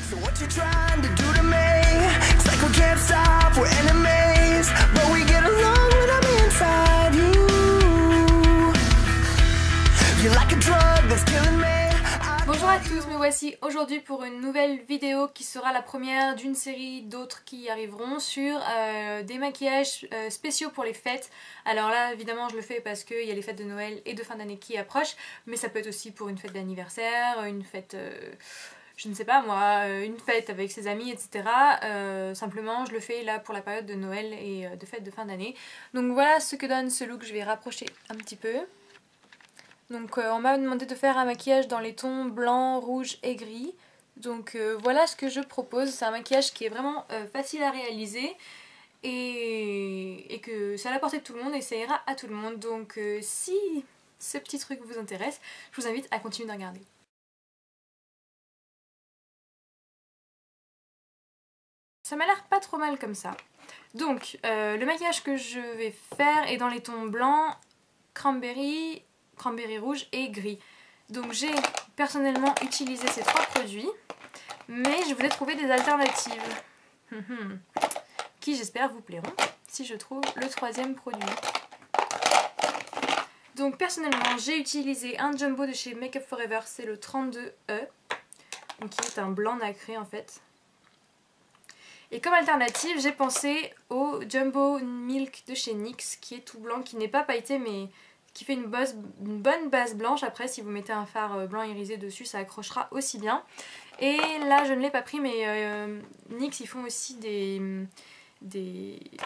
So what you trying to do to me? It's like we can't stop, we're enemies, but we get along when I'm inside you. You're like a drug that's killing me. Bonjour à tous, me voici aujourd'hui pour une nouvelle vidéo qui sera la première d'une série d'autres qui arriveront sur des maquillages spéciaux pour les fêtes. Alors là évidemment je le fais parce qu'il y a les fêtes de Noël et de fin d'année qui approchent, mais ça peut être aussi pour une fête d'anniversaire, une fête... je ne sais pas moi, une fête avec ses amis, etc. Simplement je le fais là pour la période de Noël et de fête de fin d'année. Donc voilà ce que donne ce look, je vais rapprocher un petit peu. Donc on m'a demandé de faire un maquillage dans les tons blanc, rouge et gris. Donc voilà ce que je propose, c'est un maquillage qui est vraiment facile à réaliser et que c'est à la portée de tout le monde et ça ira à tout le monde. Donc si ce petit truc vous intéresse, je vous invite à continuer de regarder. Ça m'a l'air pas trop mal comme ça. Donc le maquillage que je vais faire est dans les tons blanc, cranberry rouge et gris. Donc j'ai personnellement utilisé ces trois produits, mais je voulais trouver des alternatives qui j'espère vous plairont si je trouve le troisième produit. Donc personnellement j'ai utilisé un jumbo de chez Make Up For Ever, c'est le 32E, donc qui est un blanc nacré en fait. Et comme alternative j'ai pensé au Jumbo Milk de chez NYX qui est tout blanc, qui n'est pas pailleté mais qui fait une bonne base blanche. Après si vous mettez un fard blanc irisé dessus ça accrochera aussi bien. Et là je ne l'ai pas pris mais NYX ils font aussi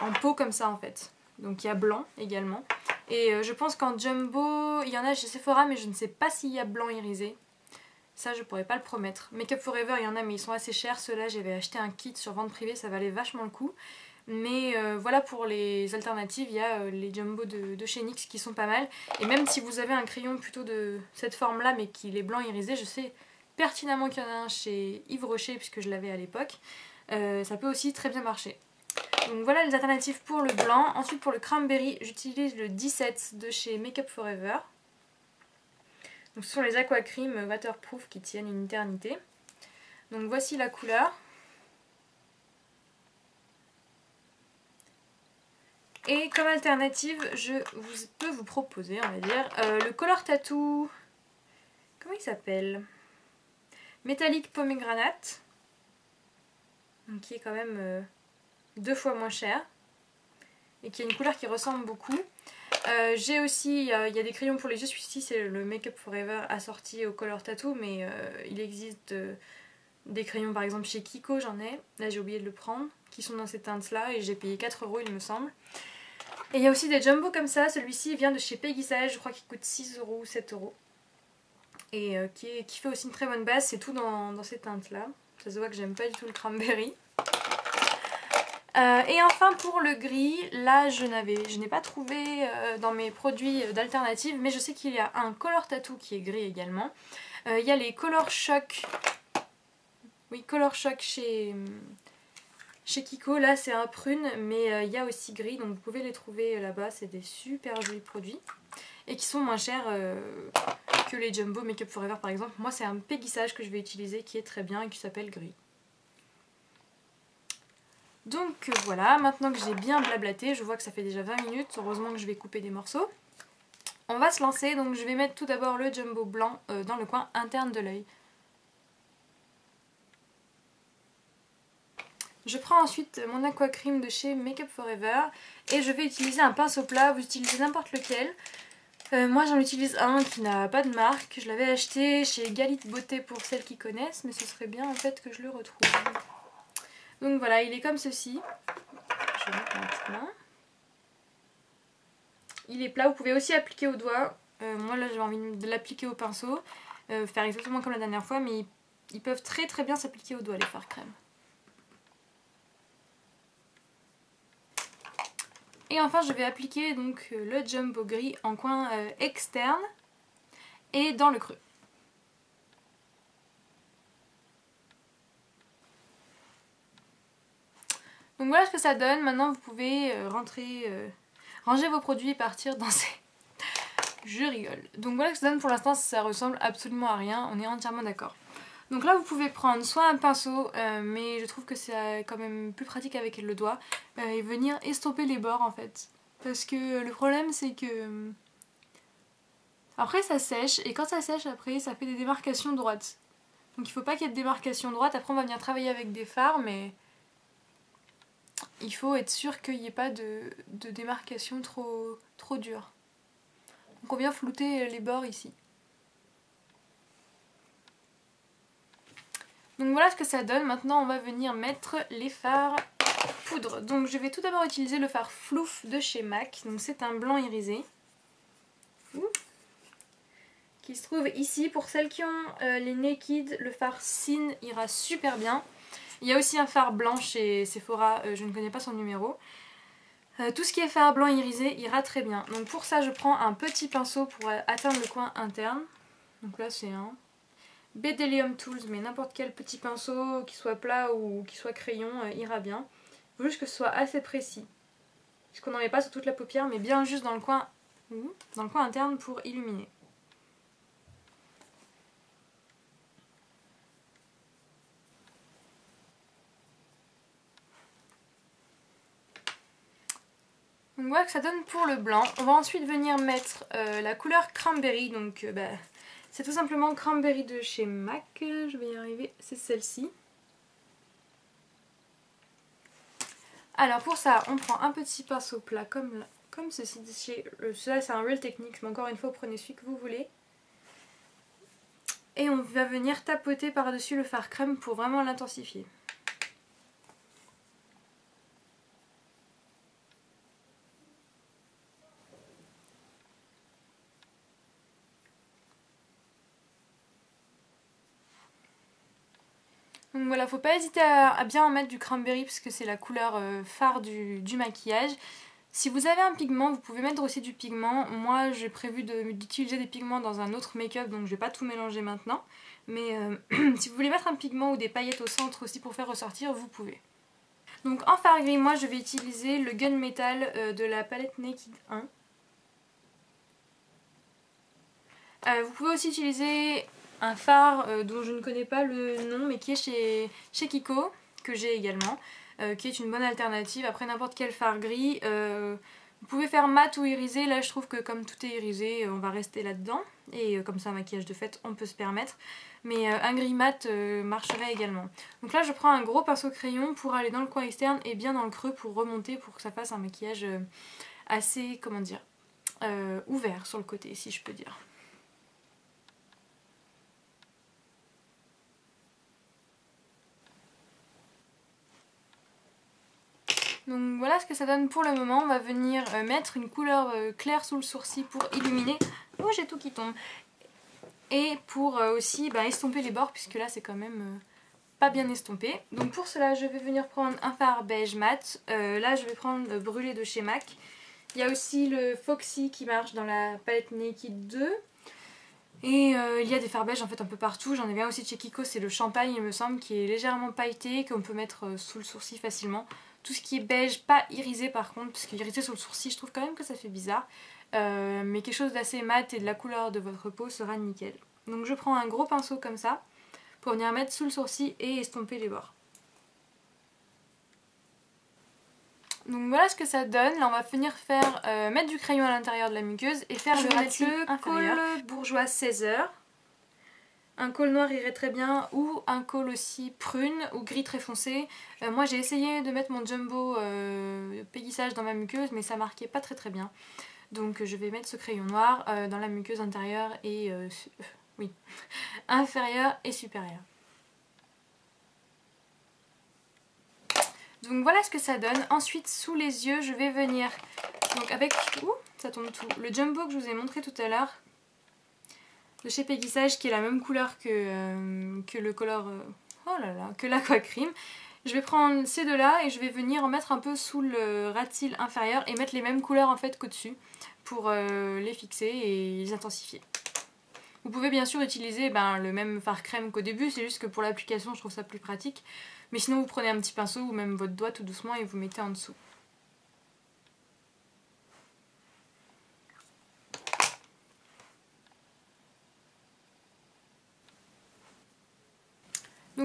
en pot comme ça en fait. Donc il y a blanc également. Et je pense qu'en jumbo il y en a chez Sephora mais je ne sais pas s'il y a blanc irisé. Ça je pourrais pas le promettre. Make Up For Ever il y en a mais ils sont assez chers. Ceux-là j'avais acheté un kit sur vente privée, ça valait vachement le coup. Mais voilà, pour les alternatives, il y a les jumbo de chez NYX qui sont pas mal. Et même si vous avez un crayon plutôt de cette forme là mais qu'il est blanc irisé, je sais pertinemment qu'il y en a un chez Yves Rocher puisque je l'avais à l'époque. Ça peut aussi très bien marcher. Donc voilà les alternatives pour le blanc. Ensuite pour le cranberry, j'utilise le 17 de chez Make Up For Ever. Donc ce sont les aqua cream waterproof qui tiennent une éternité. Donc voici la couleur. Et comme alternative, je peux vous proposer, on va dire, le Color Tattoo, comment il s'appelle? Métallique Pomegranate, donc qui est quand même 2 fois moins cher et qui a une couleur qui ressemble beaucoup. J'ai aussi, il y a des crayons pour les yeux, celui-ci c'est le Make Up For Ever assorti au Color Tattoo, mais il existe des crayons par exemple chez Kiko, j'en ai, là j'ai oublié de le prendre, qui sont dans ces teintes là et j'ai payé 4 € il me semble. Et il y a aussi des jumbo comme ça, celui-ci vient de chez Peggy Sage, je crois qu'il coûte 6 € ou 7 €. Et qui fait aussi une très bonne base, c'est tout dans ces teintes là. Ça se voit que j'aime pas du tout le cranberry. Et enfin pour le gris, là je n'ai pas trouvé dans mes produits d'alternatives, mais je sais qu'il y a un Color Tattoo qui est gris également. Il y a les Color Shock, oui Color Shock chez Kiko, là c'est un prune mais il y a aussi gris donc vous pouvez les trouver là-bas, c'est des super jolis produits et qui sont moins chers que les jumbo Make Up For Ever par exemple. Moi c'est un Peggy Sage que je vais utiliser qui est très bien et qui s'appelle gris. Donc voilà, maintenant que j'ai bien blablaté, je vois que ça fait déjà 20 minutes, heureusement que je vais couper des morceaux. On va se lancer, donc je vais mettre tout d'abord le jumbo blanc dans le coin interne de l'œil. Je prends ensuite mon aqua cream de chez Make Up For Ever et je vais utiliser un pinceau plat, vous utilisez n'importe lequel. Moi j'en utilise un qui n'a pas de marque, je l'avais acheté chez Galit Beauté pour celles qui connaissent, mais ce serait bien en fait que je le retrouve. Donc voilà, il est comme ceci. Je vais mettre ma petite main. Il est plat, vous pouvez aussi appliquer au doigt. Moi là j'ai envie de l'appliquer au pinceau, faire exactement comme la dernière fois, mais ils peuvent très très bien s'appliquer au doigt les fards crème. Et enfin je vais appliquer donc le jumbo gris en coin externe et dans le creux. Donc voilà ce que ça donne. Maintenant vous pouvez ranger vos produits et partir dans ces... Je rigole. Donc voilà ce que ça donne pour l'instant, ça ressemble absolument à rien, on est entièrement d'accord. Donc là vous pouvez prendre soit un pinceau, mais je trouve que c'est quand même plus pratique avec le doigt, et venir estomper les bords en fait. Parce que le problème c'est que après ça sèche, et quand ça sèche après ça fait des démarcations droites. Donc il faut pas qu'il y ait de démarcations droites. Après on va venir travailler avec des fards, mais il faut être sûr qu'il n'y ait pas de démarcation trop dure. Donc on vient flouter les bords ici. Donc voilà ce que ça donne. Maintenant on va venir mettre les fards poudre. Donc je vais tout d'abord utiliser le fard Flouf de chez MAC. Donc c'est un blanc irisé. Qui se trouve ici. Pour celles qui ont les Naked, le fard Sin ira super bien. Il y a aussi un fard blanc chez Sephora, je ne connais pas son numéro. Tout ce qui est fard blanc irisé ira très bien. Donc pour ça je prends un petit pinceau pour atteindre le coin interne. Donc là c'est un Bedelium Tools, mais n'importe quel petit pinceau, qui soit plat ou qui soit crayon, ira bien. Il faut juste que ce soit assez précis. Puisqu'on n'en met pas sur toute la paupière, mais bien juste dans le coin interne pour illuminer. Donc voilà que ça donne pour le blanc. On va ensuite venir mettre la couleur Cranberry. Donc c'est tout simplement Cranberry de chez MAC. Je vais y arriver, c'est celle-ci. Alors pour ça, on prend un petit pinceau plat comme ceci. Celui-là c'est un Real Techniques, mais encore une fois, prenez celui que vous voulez. Et on va venir tapoter par-dessus le fard crème pour vraiment l'intensifier. Donc voilà, faut pas hésiter à bien en mettre du cranberry parce que c'est la couleur phare du maquillage. Si vous avez un pigment, vous pouvez mettre aussi du pigment. Moi j'ai prévu d'utiliser des pigments dans un autre make-up, donc je vais pas tout mélanger maintenant. Mais si vous voulez mettre un pigment ou des paillettes au centre aussi pour faire ressortir, vous pouvez. Donc en fard gris, moi je vais utiliser le Gunmetal de la palette Naked 1. Vous pouvez aussi utiliser un fard dont je ne connais pas le nom, mais qui est chez Kiko, que j'ai également, qui est une bonne alternative. Après n'importe quel fard gris, vous pouvez faire mat ou irisé. Là je trouve que comme tout est irisé, on va rester là-dedans. Et comme ça un maquillage de fête, on peut se permettre. Mais un gris mat marcherait également. Donc là je prends un gros pinceau crayon pour aller dans le coin externe et bien dans le creux pour remonter, pour que ça fasse un maquillage assez, comment dire, ouvert sur le côté, si je peux dire. Donc voilà ce que ça donne pour le moment. On va venir mettre une couleur claire sous le sourcil pour illuminer. Oh, j'ai tout qui tombe. Et pour aussi estomper les bords, puisque là c'est quand même pas bien estompé. Donc pour cela je vais venir prendre un fard beige mat. Là je vais prendre Brûlé de chez MAC. Il y a aussi le Foxy qui marche dans la palette Naked 2. Et il y a des fards beiges en fait un peu partout. J'en ai bien aussi de chez Kiko, c'est le Champagne il me semble, qui est légèrement pailleté, qu'on peut mettre sous le sourcil facilement. Tout ce qui est beige, pas irisé par contre, parce que irisé sur le sourcil, je trouve quand même que ça fait bizarre. Mais quelque chose d'assez mat et de la couleur de votre peau sera nickel. Donc je prends un gros pinceau comme ça, pour venir mettre sous le sourcil et estomper les bords. Donc voilà ce que ça donne. Là on va venir mettre du crayon à l'intérieur de la muqueuse et faire le col bourgeois 16h. Un col noir irait très bien, ou un col aussi prune ou gris très foncé. Moi j'ai essayé de mettre mon jumbo péguissage dans ma muqueuse, mais ça marquait pas très bien. Donc je vais mettre ce crayon noir dans la muqueuse intérieure et inférieure et supérieure. Donc voilà ce que ça donne. Ensuite sous les yeux je vais venir donc avec ça tombe tout, le jumbo que je vous ai montré tout à l'heure de chez Péguissage, qui est la même couleur que le color que l'Aqua-Creme. Je vais prendre ces deux là et je vais venir en mettre un peu sous le ras de cils inférieur et mettre les mêmes couleurs en fait qu'au-dessus pour les fixer et les intensifier. Vous pouvez bien sûr utiliser le même fard crème qu'au début, c'est juste que pour l'application je trouve ça plus pratique. Mais sinon vous prenez un petit pinceau ou même votre doigt tout doucement et vous mettez en dessous.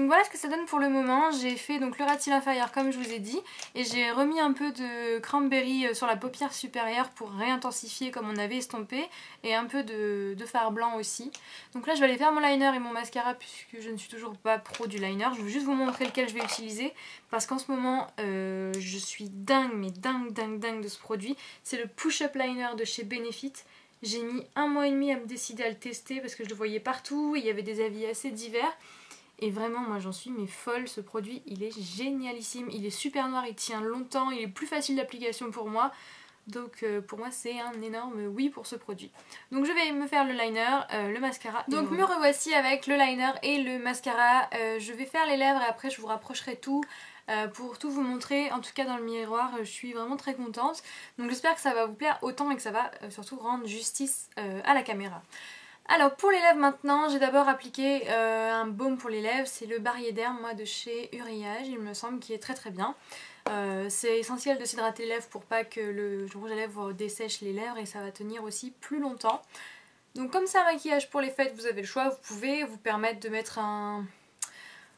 voilà ce que ça donne pour le moment. J'ai fait donc le ras de cils inférieur comme je vous ai dit. Et j'ai remis un peu de cranberry sur la paupière supérieure pour réintensifier comme on avait estompé. Et un peu de fard blanc aussi. Donc là je vais aller faire mon liner et mon mascara puisque je ne suis toujours pas pro du liner. Je vais juste vous montrer lequel je vais utiliser. Parce qu'en ce moment je suis dingue, mais dingue de ce produit. C'est le Push-Up Liner de chez Benefit. J'ai mis 1 mois et demi à me décider à le tester parce que je le voyais partout. Il y avait des avis assez divers. Et vraiment moi j'en suis mais folle, ce produit il est génialissime, il est super noir, il tient longtemps, il est plus facile d'application pour moi. Donc pour moi c'est un énorme oui pour ce produit. Donc je vais me faire le liner, le mascara. Donc me revoici avec le liner et le mascara. Je vais faire les lèvres et après je vous rapprocherai tout pour tout vous montrer. En tout cas dans le miroir je suis vraiment très contente. Donc j'espère que ça va vous plaire autant et que ça va surtout rendre justice à la caméra. Alors pour les lèvres maintenant, j'ai d'abord appliqué un baume pour les lèvres, c'est le Barrier Derme moi de chez Uriage, il me semble, qui est très bien. C'est essentiel de s'hydrater les lèvres pour pas que le rouge à lèvres dessèche les lèvres et ça va tenir aussi plus longtemps. Donc comme c'est un maquillage pour les fêtes, vous avez le choix, vous pouvez vous permettre de mettre un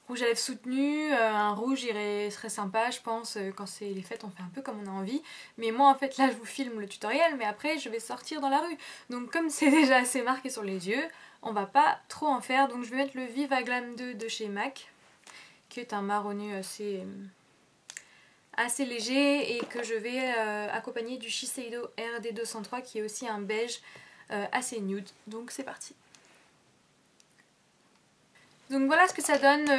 rouge à lèvres soutenu, un rouge serait sympa je pense, quand c'est les fêtes on fait un peu comme on a envie. Mais moi en fait là je vous filme le tutoriel mais après je vais sortir dans la rue. Donc comme c'est déjà assez marqué sur les yeux, on va pas trop en faire. Donc je vais mettre le Viva Glam 2 de chez MAC, qui est un marronné assez léger et que je vais accompagner du Shiseido RD 203 qui est aussi un beige assez nude. Donc c'est parti. Donc voilà ce que ça donne,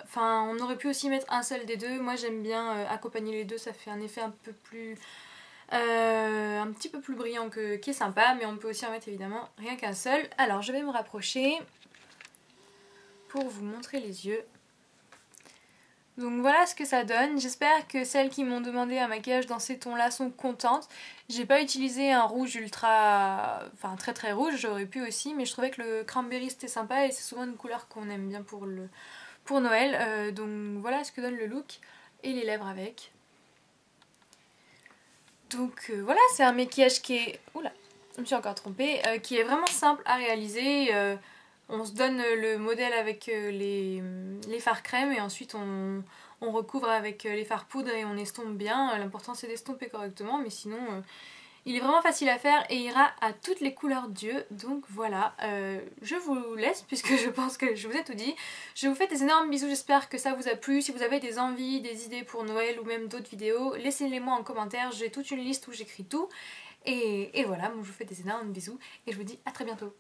enfin on aurait pu aussi mettre un seul des deux, moi j'aime bien accompagner les deux, ça fait un effet un petit peu plus brillant qui est sympa, mais on peut aussi en mettre évidemment rien qu'un seul. Alors je vais me rapprocher pour vous montrer les yeux. Donc voilà ce que ça donne, j'espère que celles qui m'ont demandé un maquillage dans ces tons là sont contentes. J'ai pas utilisé un rouge ultra, enfin très rouge, j'aurais pu aussi, mais je trouvais que le cranberry c'était sympa et c'est souvent une couleur qu'on aime bien pour Noël. Donc voilà ce que donne le look et les lèvres avec. Donc voilà, c'est un maquillage qui est, oula, je me suis encore trompée, qui est vraiment simple à réaliser. On se donne le modèle avec les fards crème et ensuite on recouvre avec les fards poudre et on estompe bien. L'important c'est d'estomper correctement, mais sinon il est vraiment facile à faire et ira à toutes les couleurs d'yeux. Donc voilà, je vous laisse puisque je pense que je vous ai tout dit. Je vous fais des énormes bisous, j'espère que ça vous a plu. Si vous avez des envies, des idées pour Noël ou même d'autres vidéos, laissez-les moi en commentaire. J'ai toute une liste où j'écris tout. Et voilà, moi je vous fais des énormes bisous et je vous dis à très bientôt.